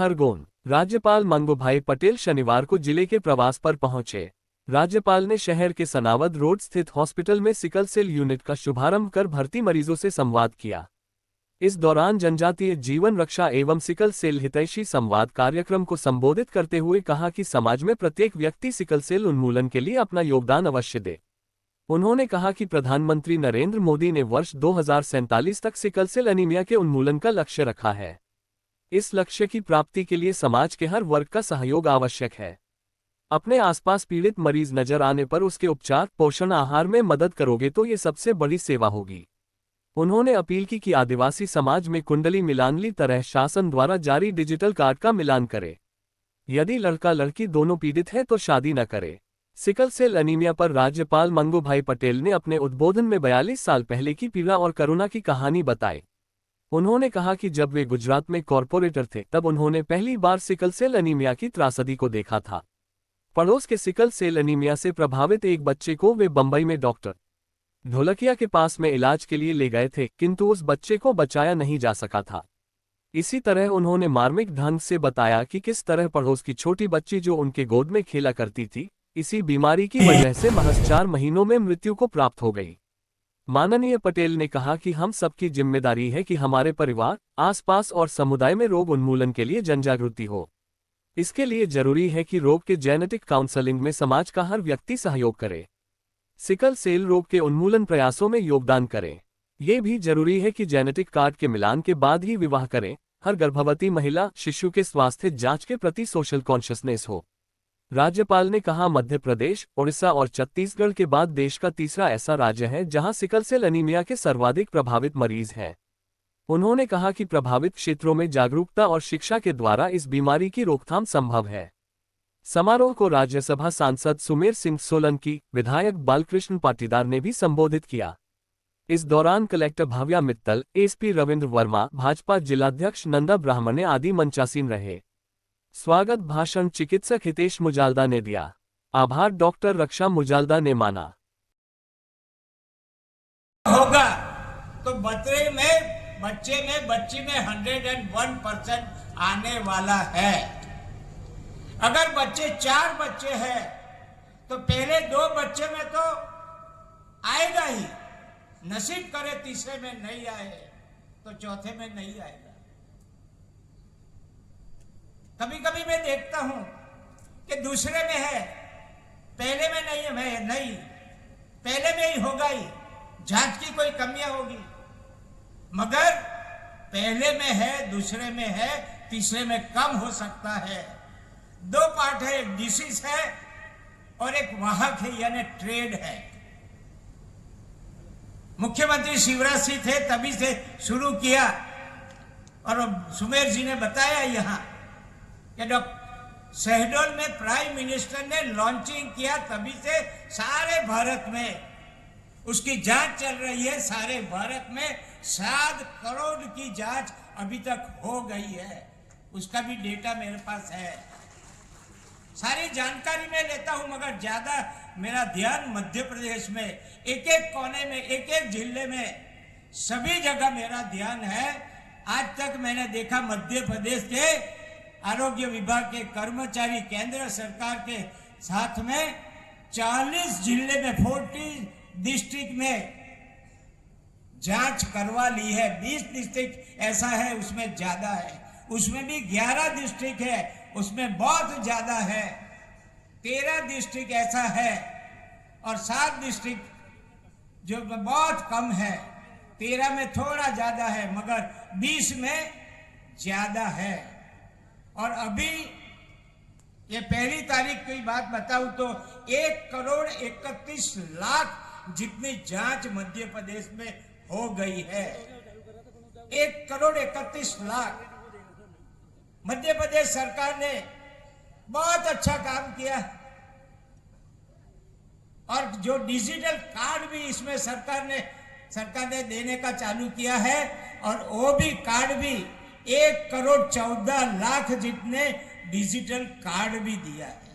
खरगोन। राज्यपाल मंगूभाई पटेल शनिवार को जिले के प्रवास पर पहुंचे। राज्यपाल ने शहर के सनावद रोड स्थित हॉस्पिटल में सिकल सेल यूनिट का शुभारंभ कर भर्ती मरीजों से संवाद किया। इस दौरान जनजातीय जीवन रक्षा एवं सिकल सेल हितैषी संवाद कार्यक्रम को संबोधित करते हुए कहा कि समाज में प्रत्येक व्यक्ति सिकल सेल उन्मूलन के लिए अपना योगदान अवश्य दे। उन्होंने कहा कि प्रधानमंत्री नरेंद्र मोदी ने वर्ष 2047 तक सिकल सेल एनीमिया के उन्मूलन का लक्ष्य रखा है। इस लक्ष्य की प्राप्ति के लिए समाज के हर वर्ग का सहयोग आवश्यक है। अपने आसपास पीड़ित मरीज नजर आने पर उसके उपचार, पोषण, आहार में मदद करोगे तो ये सबसे बड़ी सेवा होगी। उन्होंने अपील की कि आदिवासी समाज में कुंडली मिलानली तरह शासन द्वारा जारी डिजिटल कार्ड का मिलान करे। यदि लड़का लड़की दोनों पीड़ित है तो शादी न करे। सिकल सेल एनीमिया पर राज्यपाल मंगूभाई पटेल ने अपने उद्बोधन में 42 साल पहले की पीड़ा और करुणा की कहानी बताई। उन्होंने कहा कि जब वे गुजरात में कॉरपोरेटर थे तब उन्होंने पहली बार सिकल सेल एनीमिया की त्रासदी को देखा था। पड़ोस के सिकल सेल एनीमिया से प्रभावित एक बच्चे को वे बंबई में डॉक्टर ढोलकिया के पास में इलाज के लिए ले गए थे, किंतु उस बच्चे को बचाया नहीं जा सका था। इसी तरह उन्होंने मार्मिक ढंग से बताया कि किस तरह पड़ोस की छोटी बच्ची जो उनके गोद में खेला करती थी, इसी बीमारी की वजह से महज 4 महीनों में मृत्यु को प्राप्त हो गई। माननीय पटेल ने कहा कि हम सबकी जिम्मेदारी है कि हमारे परिवार, आसपास और समुदाय में रोग उन्मूलन के लिए जनजागृति हो। इसके लिए जरूरी है कि रोग के जेनेटिक काउंसलिंग में समाज का हर व्यक्ति सहयोग करे। सिकल सेल रोग के उन्मूलन प्रयासों में योगदान करें। ये भी जरूरी है कि जेनेटिक कार्ड के मिलान के बाद ही विवाह करें। हर गर्भवती महिला, शिशु के स्वास्थ्य जांच के प्रति सोशल कॉन्शियसनेस हो। राज्यपाल ने कहा, मध्य प्रदेश, उड़ीसा और छत्तीसगढ़ के बाद देश का तीसरा ऐसा राज्य है जहां सिकल सेल एनीमिया के सर्वाधिक प्रभावित मरीज हैं। उन्होंने कहा कि प्रभावित क्षेत्रों में जागरूकता और शिक्षा के द्वारा इस बीमारी की रोकथाम संभव है। समारोह को राज्यसभा सांसद सुमेर सिंह सोलंकी, विधायक बालकृष्ण पाटीदार ने भी संबोधित किया। इस दौरान कलेक्टर भव्या मित्तल, एसपी रविंद्र वर्मा, भाजपा जिलाध्यक्ष नंदा ब्राह्मणे आदि मंचासीन रहे। स्वागत भाषण चिकित्सक हितेश मुजाल्दा ने दिया। आभार डॉक्टर रक्षा मुजाल्दा ने माना। होगा तो बच्चे में बच्ची में 101% आने वाला है। अगर 4 बच्चे हैं तो पहले 2 बच्चे में तो आएगा ही, नसीब करे तीसरे में नहीं आए तो चौथे में नहीं आएगा। कभी कभी मैं देखता हूं कि दूसरे में है, पहले में नहीं, पहले में ही होगा ही, जांच की कोई कमियां होगी, मगर पहले में है, दूसरे में है, तीसरे में कम हो सकता है। 2 पार्ट है, एक डिसीज है और एक वाहक है, यानी ट्रेड है। मुख्यमंत्री शिवराज सिंह थे तभी से शुरू किया और सुमेर जी ने बताया यहां कि शहडोल में प्राइम मिनिस्टर ने लॉन्चिंग किया, तभी से सारे भारत में उसकी जांच चल रही है। सारे भारत में 7 करोड़ की जांच अभी तक हो गई है, उसका भी डेटा मेरे पास है। सारी जानकारी मैं लेता हूं, मगर ज्यादा मेरा ध्यान मध्य प्रदेश में एक कोने में, एक जिले में, सभी जगह मेरा ध्यान है। आज तक मैंने देखा मध्य प्रदेश के आरोग्य विभाग के कर्मचारी केंद्र सरकार के साथ में 40 जिले में 40 डिस्ट्रिक्ट में जांच करवा ली है। 20 डिस्ट्रिक्ट ऐसा है उसमें ज्यादा है, उसमें भी 11 डिस्ट्रिक्ट है उसमें बहुत ज्यादा है, 13 डिस्ट्रिक्ट ऐसा है और 7 डिस्ट्रिक्ट जो बहुत कम है। 13 में थोड़ा ज्यादा है मगर 20 में ज्यादा है। और अभी ये पहली तारीख की बात बताऊं तो 1,31,00,000 जितनी जांच मध्य प्रदेश में हो गई है। 1,31,00,000। मध्य प्रदेश सरकार ने बहुत अच्छा काम किया और जो डिजिटल कार्ड भी इसमें सरकार ने देने का चालू किया है और वो भी कार्ड भी 1,14,00,000 जितने डिजिटल कार्ड भी दिया है।